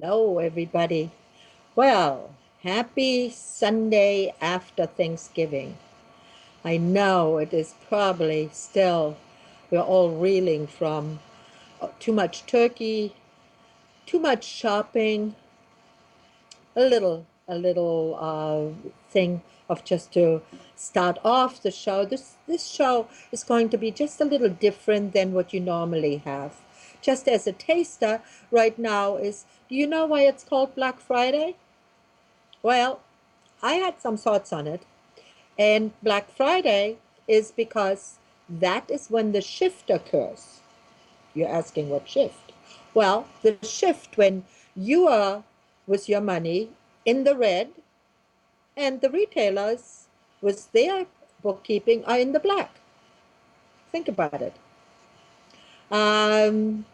Hello, everybody. Well, happy Sunday after Thanksgiving. I know it is probably still, we're all reeling from too much turkey, too much shopping, a little thing of just to start off the show. This show is going to be just a little different than what you normally have. Just as a taster, right now is, do you know why it's called Black Friday? Well, I had some thoughts on it. And Black Friday is because that is when the shift occurs. You're asking what shift? Well, the shift when you are with your money in the red and the retailers with their bookkeeping are in the black. Think about it. Um,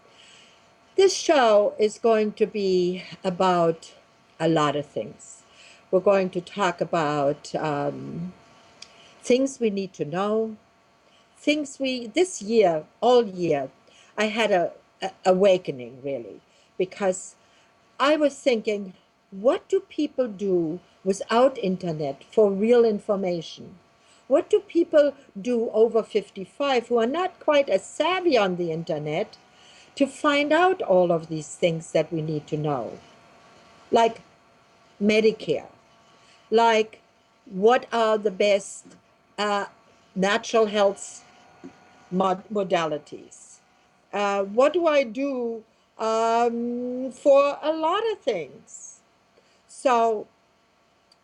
this show is going to be about a lot of things. We're going to talk about things we need to know, this year, all year, I had a awakening really, because I was thinking, what do people do without internet for real information? What do people do over 55 who are not quite as savvy on the internet to find out all of these things that we need to know? Like Medicare, like what are the best uh, natural health modalities. What do I do for a lot of things? So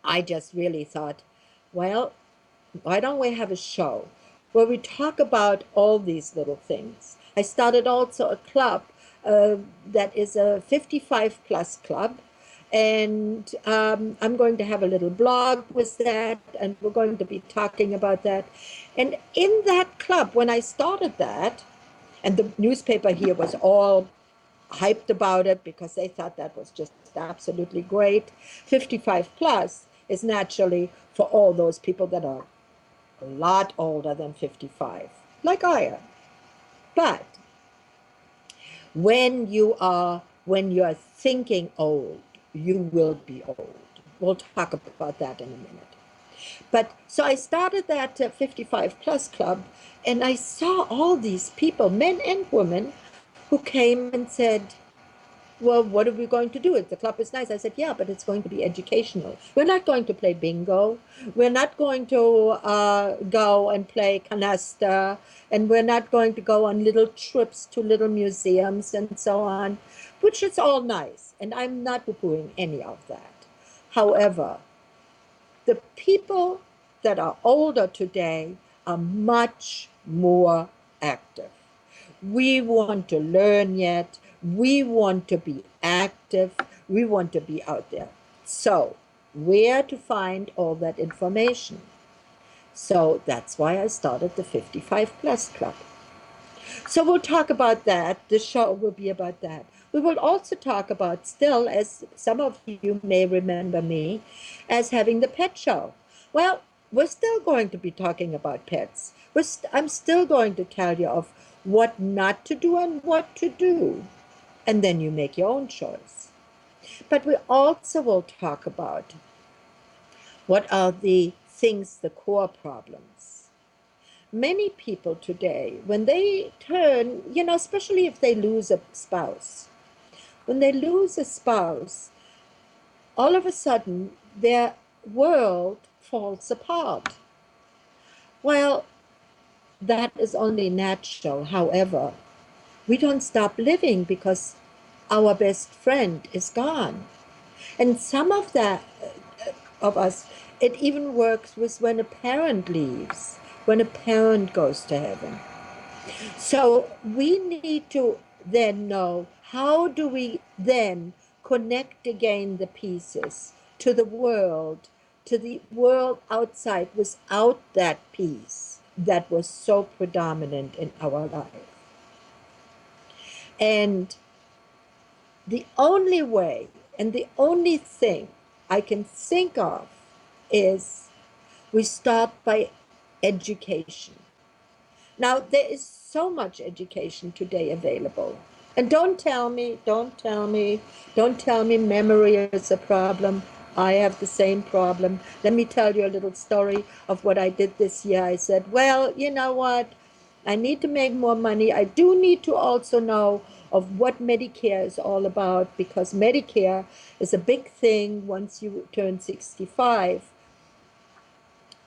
I just really thought, well, why don't we have a show where we talk about all these little things? I started also a club uh, that is a 55 plus club. And I'm going to have a little blog with that, and we're going to be talking about that. And in that club, when I started that, and the newspaper here was all hyped about it because they thought that was just absolutely great. 55 plus is naturally for all those people that are a lot older than 55, like I am. But when you're thinking old, you will be old. We'll talk about that in a minute. But so I started that 55 plus club, and I saw all these people, men and women, who came and said, well, what are we going to do? The club is nice. I said, yeah, but it's going to be educational. We're not going to play bingo. We're not going to go and play canasta. And we're not going to go on little trips to little museums and so on, which is all nice. And I'm not poo-pooing any of that. However, the people that are older today are much more active. We want to learn yet. We want to be active. We want to be out there. So, where to find all that information? So, that's why I started the 55 Plus Club. So, we'll talk about that. The show will be about that. We will also talk about, still, as some of you may remember me, as having the pet show. Well, we're still going to be talking about pets. I'm still going to tell you of what not to do and what to do. And then you make your own choice. But we also will talk about what are the things, the core problems. Many people today, when they turn, especially if they lose a spouse, when they lose a spouse, all of a sudden their world falls apart. Well, that is only natural. However, we don't stop living because our best friend is gone. And some of us, it even works with when a parent leaves, when a parent goes to heaven. So we need to then know, how do we then connect again the pieces to the world outside without that peace that was so predominant in our life. And the only way and the only thing I can think of is we start by education. Now, there is so much education today available. And don't tell me memory is a problem. I have the same problem. Let me tell you a little story of what I did this year. I said, well, you know what? I need to make more money. I do need to also know of what Medicare is all about, because Medicare is a big thing once you turn 65.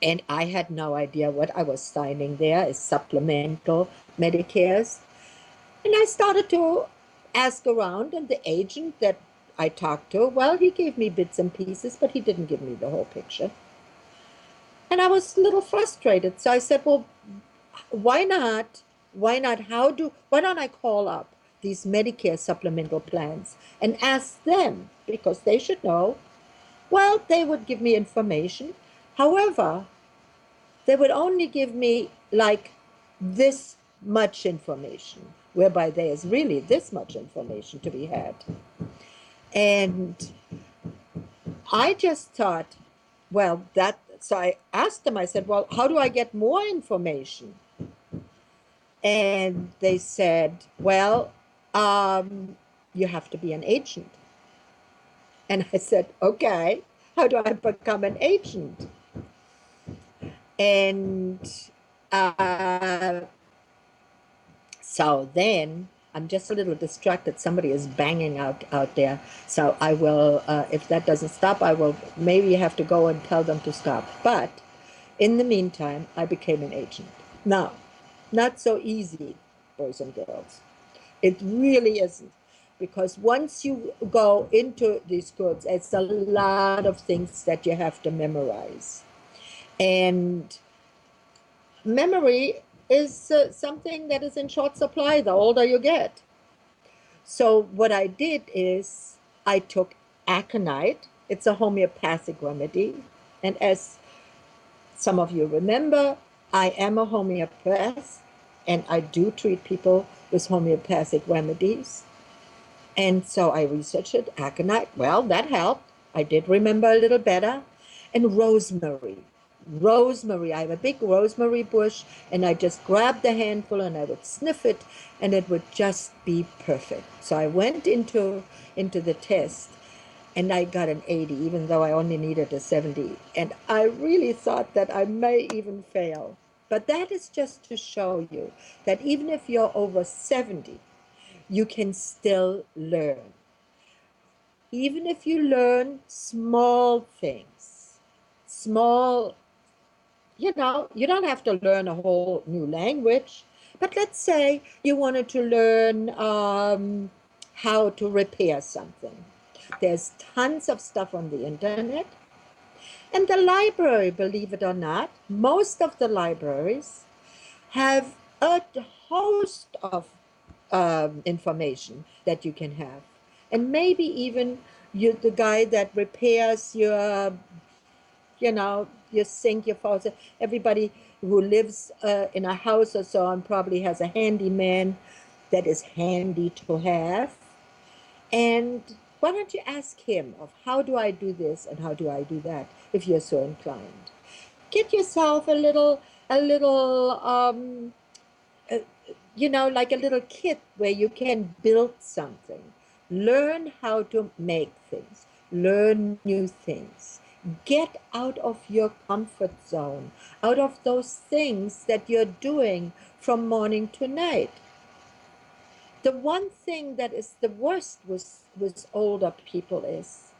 And I had no idea what I was signing there as supplemental Medicares. And I started to ask around, and the agent that I talked to, well, he gave me bits and pieces, but he didn't give me the whole picture. And I was a little frustrated. So I said, well, why not? Why don't I call up these Medicare supplemental plans and ask them, because they should know? Well, they would give me information. However, they would only give me like this much information, whereby there is really this much information to be had. And I just thought, well, so I asked them, I said, well, how do I get more information? And they said, well, you have to be an agent. And I said, okay, how do I become an agent? And uh, so then I'm just a little distracted. Somebody is banging out there. So I will, if that doesn't stop, I will maybe have to go and tell them to stop. But in the meantime, I became an agent. Now, not so easy, boys and girls. It really isn't. Because once you go into these codes, it's a lot of things that you have to memorize. And memory is something that is in short supply the older you get. So what I did is I took aconite. It's a homeopathic remedy. And as some of you remember, I am a homeopath, and I do treat people with homeopathic remedies. And so I researched it, aconite. Well, that helped. I did remember a little better. And rosemary. Rosemary. I have a big rosemary bush, and I just grabbed the handful and I would sniff it, and it would just be perfect. So I went into the test, and I got an 80, even though I only needed a 70. And I really thought that I may even fail. But that is just to show you that even if you're over 70, you can still learn. Even if you learn small things, small, you don't have to learn a whole new language. But let's say you wanted to learn how to repair something. There's tons of stuff on the internet. And the library, believe it or not, most of the libraries have a host of information that you can have. And maybe even the guy that repairs your sink, your faucet. Everybody who lives in a house or so on probably has a handyman that is handy to have. And why don't you ask him of how do I do this and how do I do that if you're so inclined? Get yourself uh, like a little kit where you can build something. Learn how to make things. Learn new things. Get out of your comfort zone, out of those things that you're doing from morning to night. The one thing that is the worst with older people is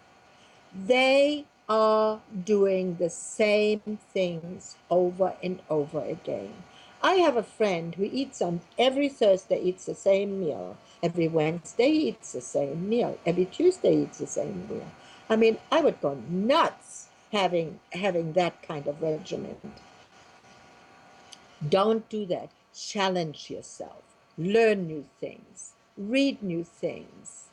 they are doing the same things over and over again. I have a friend who eats on every Thursday eats the same meal. Every Wednesday eats the same meal. Every Tuesday eats the same meal. I mean, I would go nuts having that kind of regimen. Don't do that. Challenge yourself. Learn new things. Read new things.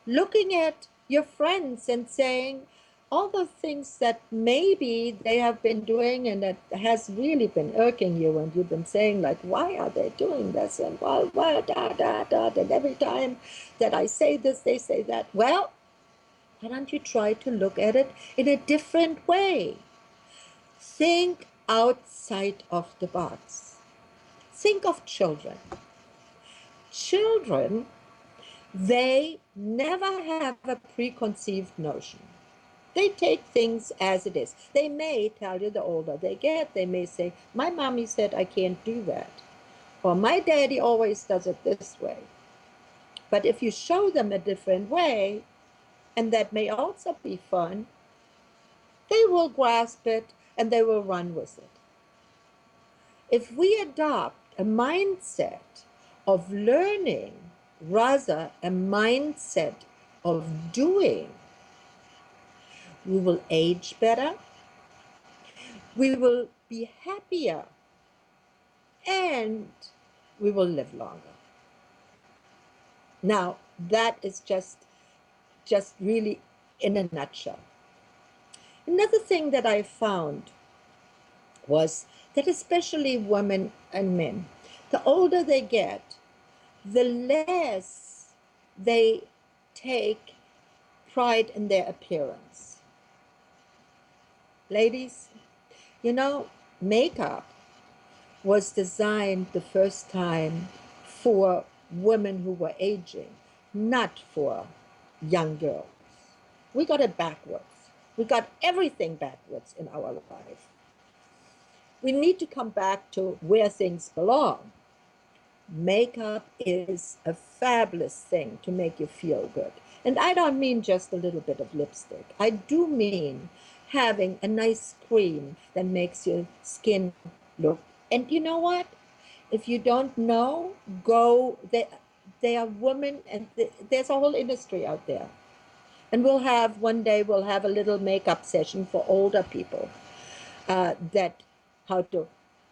Looking at your friends and saying all the things that maybe they have been doing and that has really been irking you, and you've been saying like, why are they doing this, and why and every time that I say this they say that. Well, why don't you try to look at it in a different way? Think outside of the box. Think of children. Children, they never have a preconceived notion. They take things as it is. They may tell you the older they get, they may say, my mommy said I can't do that. Or my daddy always does it this way. But if you show them a different way, and that may also be fun, they will grasp it and they will run with it. If we adopt a mindset of learning rather a mindset of doing, we will age better, we will be happier, and we will live longer. Now, that is just really in a nutshell. Another thing that I found was that especially women and men, the older they get, the less they take pride in their appearance. Ladies, you know, makeup was designed the first time for women who were aging, not for young girls. We got it backwards. We got everything backwards in our life. We need to come back to where things belong. Makeup is a fabulous thing to make you feel good. And I don't mean just a little bit of lipstick. I do mean having a nice cream that makes your skin look. And you know what? If you don't know, go. There are women, and there's a whole industry out there. And one day we'll have a little makeup session for older people. That how to.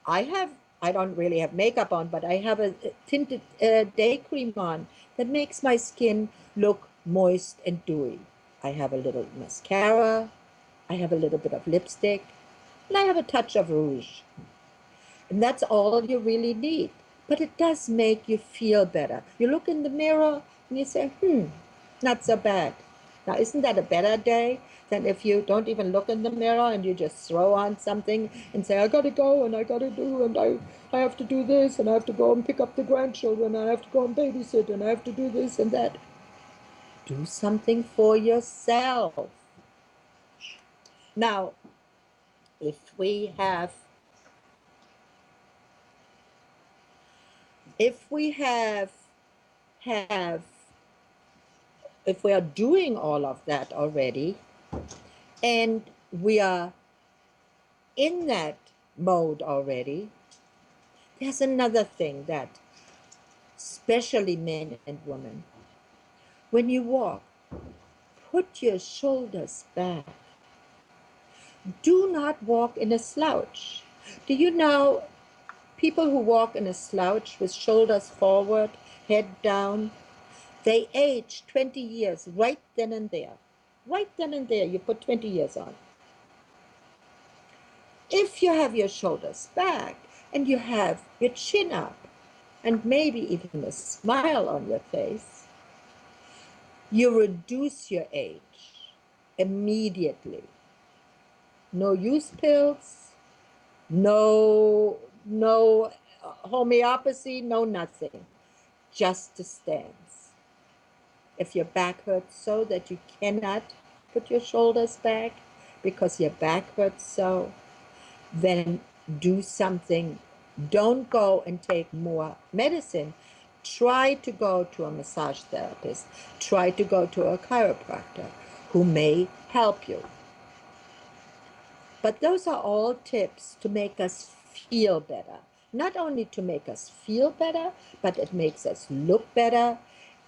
I have. I don't really have makeup on, but I have a tinted day cream on that makes my skin look moist and dewy. I have a little mascara. I have a little bit of lipstick, and I have a touch of rouge. And that's all you really need. But it does make you feel better. You look in the mirror and you say, not so bad. Now, isn't that a better day than if you don't even look in the mirror and you just throw on something and say, I gotta go and I gotta do, and I have to do this, and I have to go and pick up the grandchildren, and I have to go and babysit, and I have to do this and that. Do something for yourself. Now, if we have if we have if we are doing all of that already, and we are in that mode already, there's another thing that, especially men and women, when you walk, put your shoulders back. Do not walk in a slouch. Do you know people who walk in a slouch with shoulders forward, head down, they age 20 years right then and there. Right then and there, you put 20 years on. If you have your shoulders back and you have your chin up and maybe even a smile on your face, you reduce your age immediately. No use pills, no homeopathy, no nothing. Just a stance. If your back hurts so that you cannot put your shoulders back because your back hurts so, then do something. Don't go and take more medicine. Try to go to a massage therapist. Try to go to a chiropractor who may help you. But those are all tips to make us feel better. Not only to make us feel better, but it makes us look better.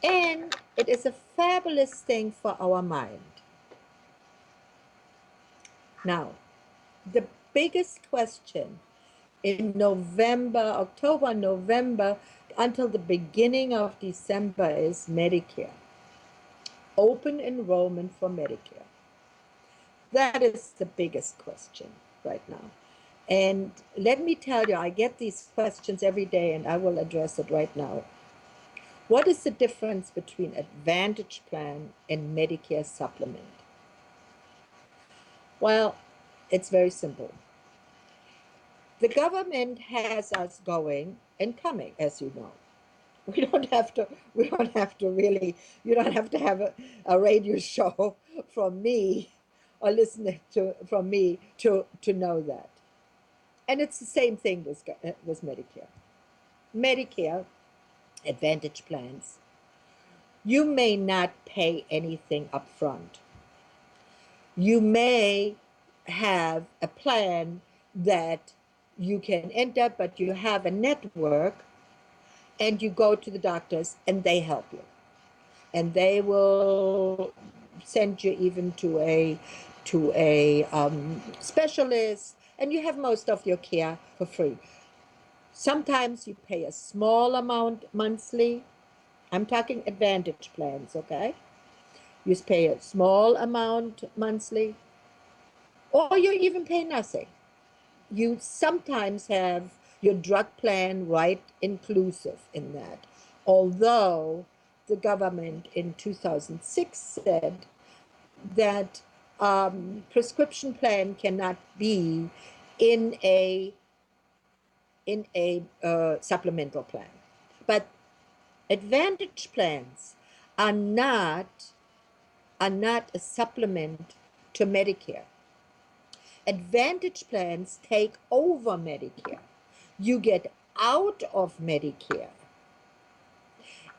And it is a fabulous thing for our mind. Now, the biggest question in October, November, until the beginning of December is Medicare. Open enrollment for Medicare. That is the biggest question right now. And let me tell you, I get these questions every day, and I will address it right now. What is the difference between Advantage Plan and Medicare Supplement? Well, it's very simple. The government has us going and coming, as you know. We don't have to, we don't have to really, you don't have to have a radio show from me or listening to from me to know that. And it's the same thing with Medicare. Medicare Advantage plans, you may not pay anything up front. You may have a plan that you can enter, but you have a network and you go to the doctors and they help you. And they will send you even to a specialist, and you have most of your care for free. Sometimes you pay a small amount monthly. I'm talking advantage plans, okay? You pay a small amount monthly, or you even pay nothing. You sometimes have your drug plan right inclusive in that. Although the government in 2006 said that prescription plan cannot be in a supplemental plan. But advantage plans are not are not a supplement to Medicare. Advantage plans take over Medicare. You get out of Medicare,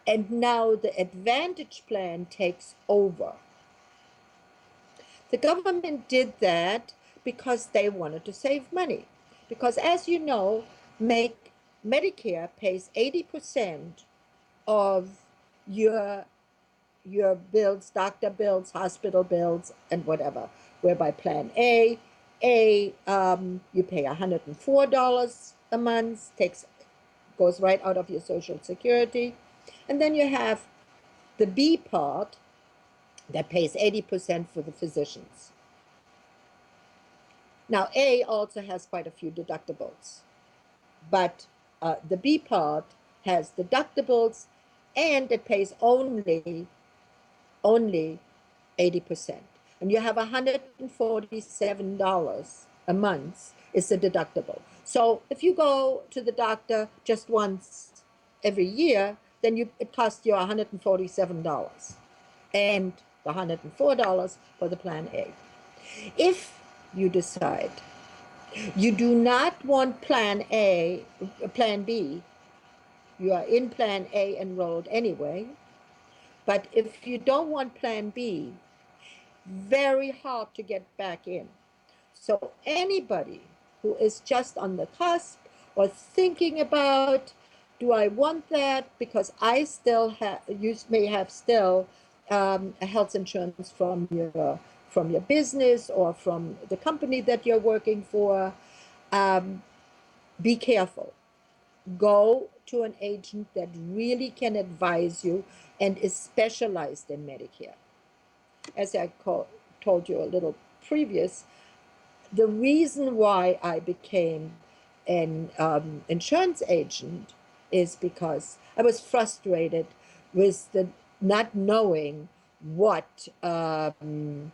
and now the Advantage plan takes over. The government did that because they wanted to save money. Because as you know, Medicare pays 80% of your your bills, doctor bills, hospital bills, and whatever. Whereby Plan you pay $104 a month, goes right out of your Social Security, and then you have the B part that pays 80% for the physicians. Now, A also has quite a few deductibles, but the B part has deductibles and it pays only 80%. And you have $147 a month is the deductible. So if you go to the doctor just once every year, then it costs you $147 and the $104 for the Plan A. If you decide you do not want Plan B, you are in Plan A enrolled anyway, but if you don't want Plan B, very hard to get back in. So anybody who is just on the cusp or thinking about, do I want that? Because I still have, you may have still a health insurance from your business or from the company that you're working for. Be careful. Go to an agent that really can advise you and is specialized in Medicare. As I told you a little previous, the reason why I became an insurance agent is because I was frustrated with the not knowing what Medicare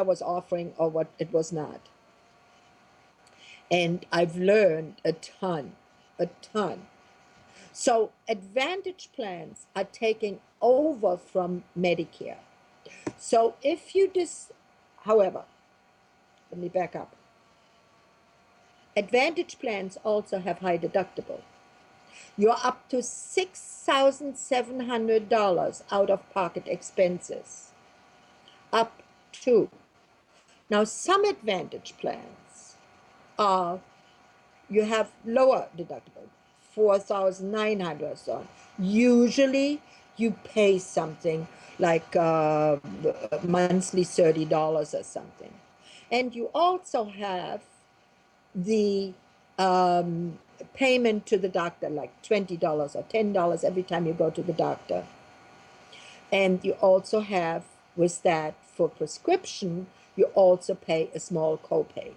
was offering or what it was not. And I've learned a ton. So Advantage plans are taking over from Medicare. So if you however, let me back up. Advantage plans also have high deductible. You're up to $6,700 out of pocket expenses. Up to. Now, some Advantage plans are, you have lower deductible, $4,900 or so. Usually, you pay something like monthly $30 or something. And you also have the payment to the doctor, like $20 or $10 every time you go to the doctor. And you also have, with that, for prescription, you also pay a small copay.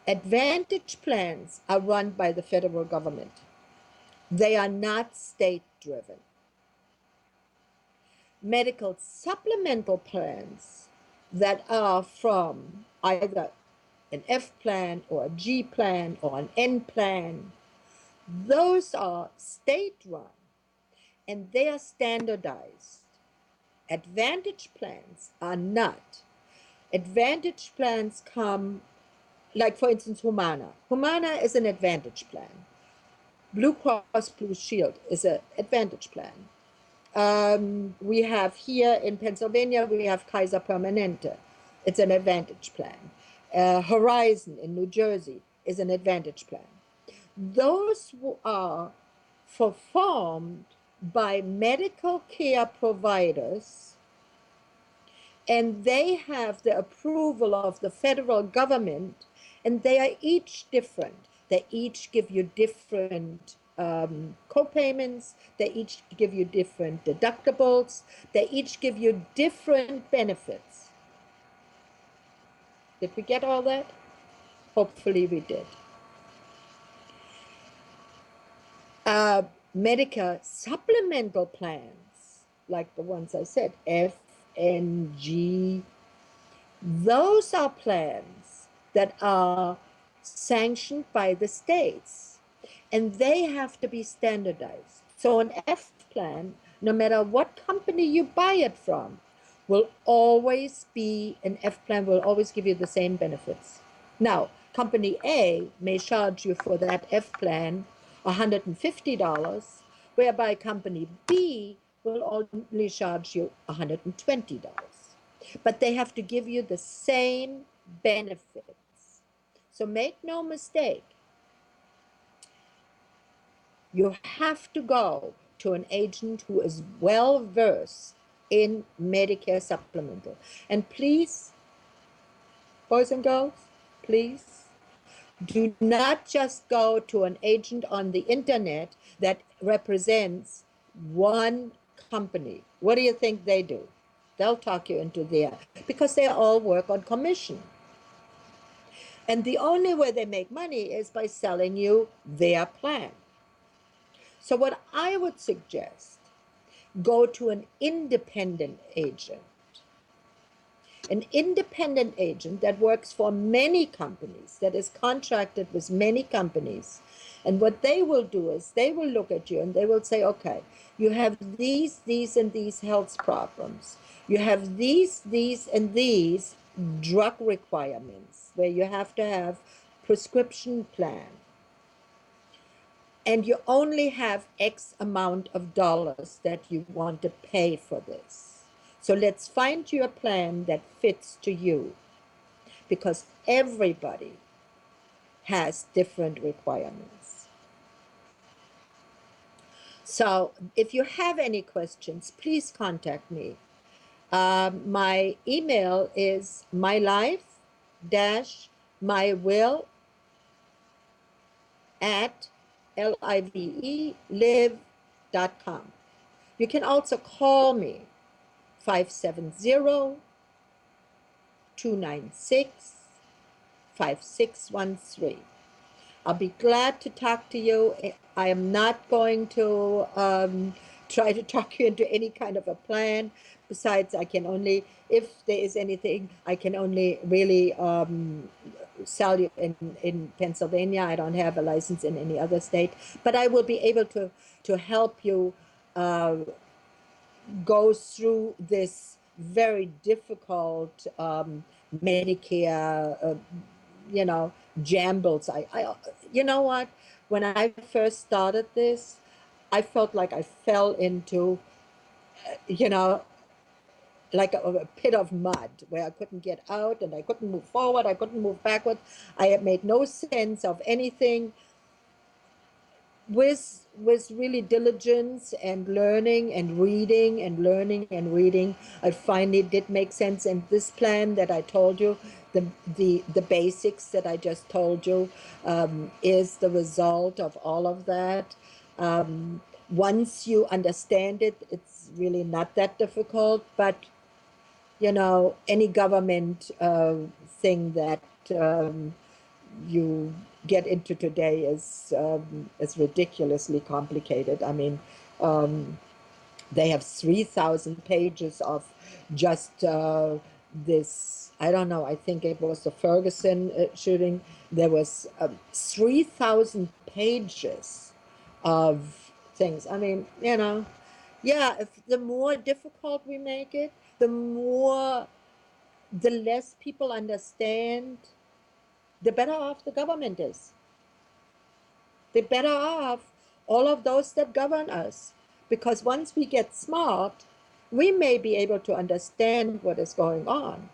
Advantage plans are run by the federal government. They are not state-driven. Medical supplemental plans that are from either an F plan or a G plan or an N plan. Those are state run and they are standardized. Advantage plans are not. Advantage plans come, like for instance, Humana. Humana is an advantage plan. Blue Cross Blue Shield is an advantage plan. We have here in Pennsylvania, we have Kaiser Permanente. It's an advantage plan. Horizon in New Jersey is an advantage plan. Those are performed by medical care providers, and they have the approval of the federal government, and they are each different. They each give you different co-payments. They each give you different deductibles. They each give you different benefits. Did we get all that? Hopefully we did. Medicare supplemental plans, like the ones I said, F, N, G, those are plans that are sanctioned by the states, and they have to be standardized. So an F plan, no matter what company you buy it from, will always be, an F plan will always give you the same benefits. Now, company A may charge you for that F plan $150, whereby company B will only charge you $120. But they have to give you the same benefits. So make no mistake, you have to go to an agent who is well versed in Medicare supplemental. And please, boys and girls, please do not just go to an agent on the internet that represents one company. What do you think they do? They'll talk you into there because they all work on commission. And the only way they make money is by selling you their plan. So what I would suggest, go to an independent agent. An independent agent that works for many companies, that is contracted with many companies. And what they will do is they will look at you and they will say, okay, you have these, and these health problems. You have these, and these drug requirements where you have to have prescription plan. And you only have X amount of dollars that you want to pay for this. So let's find you a plan that fits to you, because everybody has different requirements. So if you have any questions, please contact me. My email is mylife-mywill@live.com. You can also call me 570-296-5613. I'll be glad to talk to you. I am not going to try to talk you into any kind of a plan. Besides, I can only, if there is anything, I can only really sell you in Pennsylvania. I don't have a license in any other state, but I will be able to help you go through this very difficult Medicare, jambles. You know what? When I first started this, I felt like I fell into, like a pit of mud where I couldn't get out and I couldn't move forward. I couldn't move backward. I had made no sense of anything. With really diligence and learning and reading and learning and reading, I finally did make sense. And this plan that I told you, the basics that I just told you, is the result of all of that. Once you understand it, it's really not that difficult. But any government thing that you get into today is ridiculously complicated. I mean, they have 3,000 pages of just this I don't know, I think it was the Ferguson shooting. There was 3,000 pages of things. I mean, yeah, if the more difficult we make it, the less people understand, the better off the government is. The better off all of those that govern us. Because once we get smart, we may be able to understand what is going on,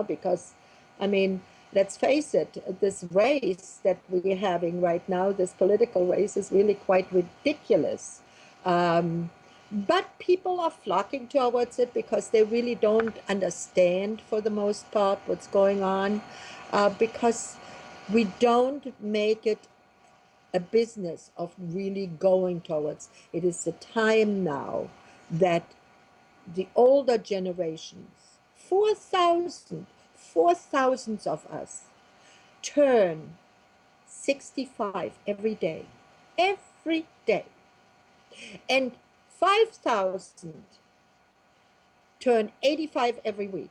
because, I mean, let's face it, this race that we're having right now, this political race, is really quite ridiculous. Um, but people are flocking towards it because they really don't understand, for the most part, what's going on, because we don't make it a business of really going towards. It is the time now that the older generations, 4,000, 4,000 of us, turn 65 every day. Every day. And 5,000 turn 85 every week.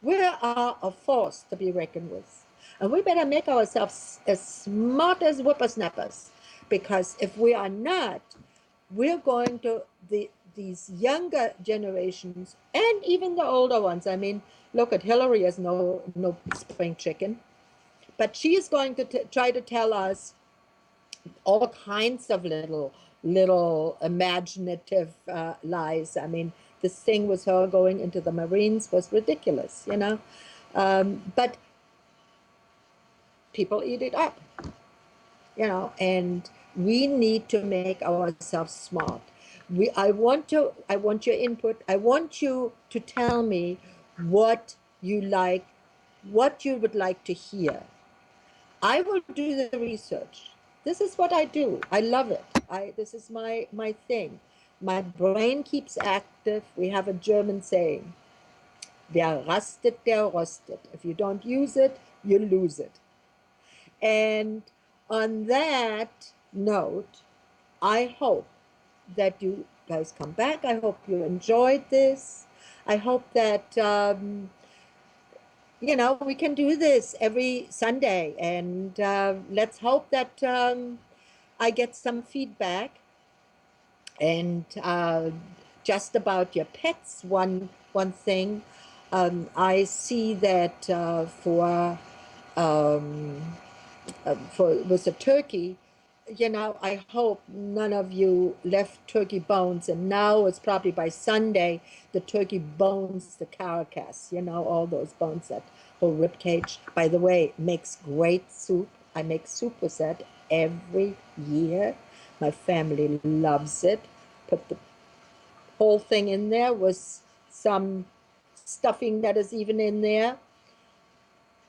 We are a force to be reckoned with. And we better make ourselves as smart as whippersnappers, because if we are not, we're going to, these younger generations and even the older ones. I mean, look at Hillary as no spring chicken, but she is going to try to tell us all kinds of little imaginative lies. I mean, this thing with her going into the Marines was ridiculous, but people eat it up, and we need to make ourselves smart. I want your input. I want you to tell me what you like, what you would like to hear. I will do the research. This is what I do. I love it. This is my thing. My brain keeps active. We have a German saying, "Wer rastet, der rostet." If you don't use it, you lose it. And on that note, I hope that you guys come back. I hope you enjoyed this. I hope that we can do this every Sunday, and let's hope that I get some feedback. And just about your pets, one thing, I see that with the turkey, I hope none of you left turkey bones, and now it's probably by Sunday the turkey bones, the carcass, all those bones, that whole rib cage. By the way, makes great soup. I make soup with that every year. My family loves it. Put the whole thing in there with some stuffing that is even in there.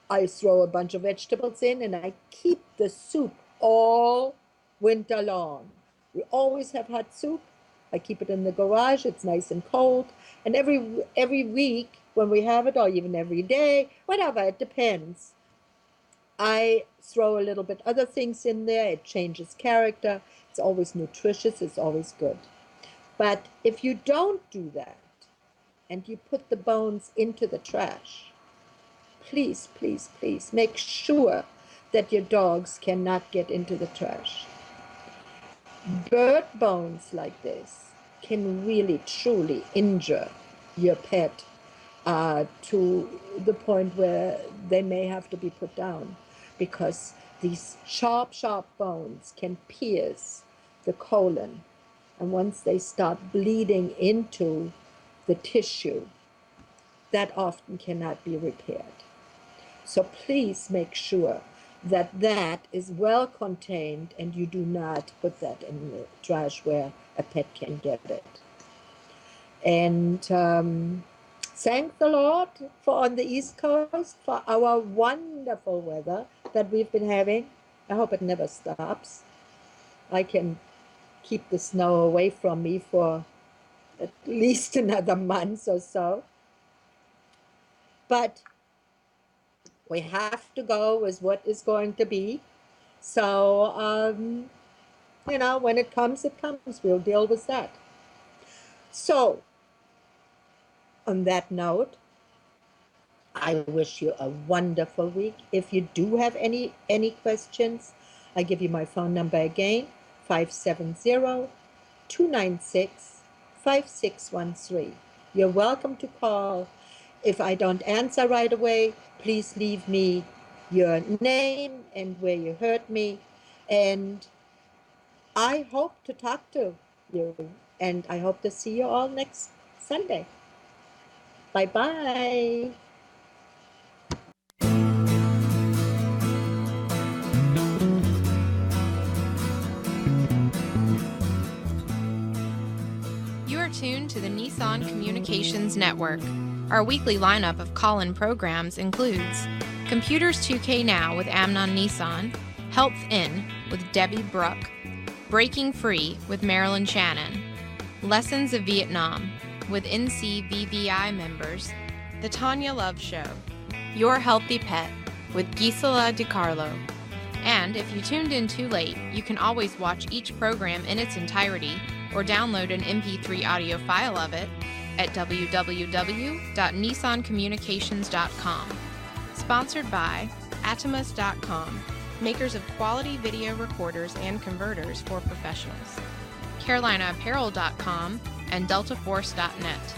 I throw a bunch of vegetables in, and I keep the soup all winter long. We always have hot soup. I keep it in the garage. It's nice and cold. And every week when we have it, or even every day, whatever, it depends, I throw a little bit other things in there. It changes character. It's always nutritious. It's always good. But if you don't do that and you put the bones into the trash, please, please, please make sure that your dogs cannot get into the trash. Bird bones like this can really, truly injure your pet to the point where they may have to be put down, because these sharp, sharp bones can pierce the colon. And once they start bleeding into the tissue, that often cannot be repaired. So please make sure that that is well contained, and you do not put that in the trash where a pet can get it. And thank the Lord for on the East Coast for our wonderful weather that we've been having. I hope it never stops. I can keep the snow away from me for at least another month or so. But we have to go with what is going to be. So, when it comes, it comes. We'll deal with that. So, On that note, I wish you a wonderful week. If you do have any questions, I give you my phone number again, 570-296-5613. You're welcome to call. If I don't answer right away, please leave me your name and where you heard me. And I hope to talk to you. And I hope to see you all next Sunday. Bye-bye. You are tuned to the Nissan Communications Network. Our weekly lineup of call-in programs includes Computers 2K Now with Amnon Nissan, Health In with Debbie Bruck, Breaking Free with Marilyn Shannon, Lessons of Vietnam with NCVVI members, The Tanya Love Show, Your Healthy Pet with Gisela DiCarlo. And if you tuned in too late, you can always watch each program in its entirety or download an MP3 audio file of it at www.nissancommunications.com. Sponsored by Atomus.com, makers of quality video recorders and converters for professionals, CarolinaApparel.com, and DeltaForce.net.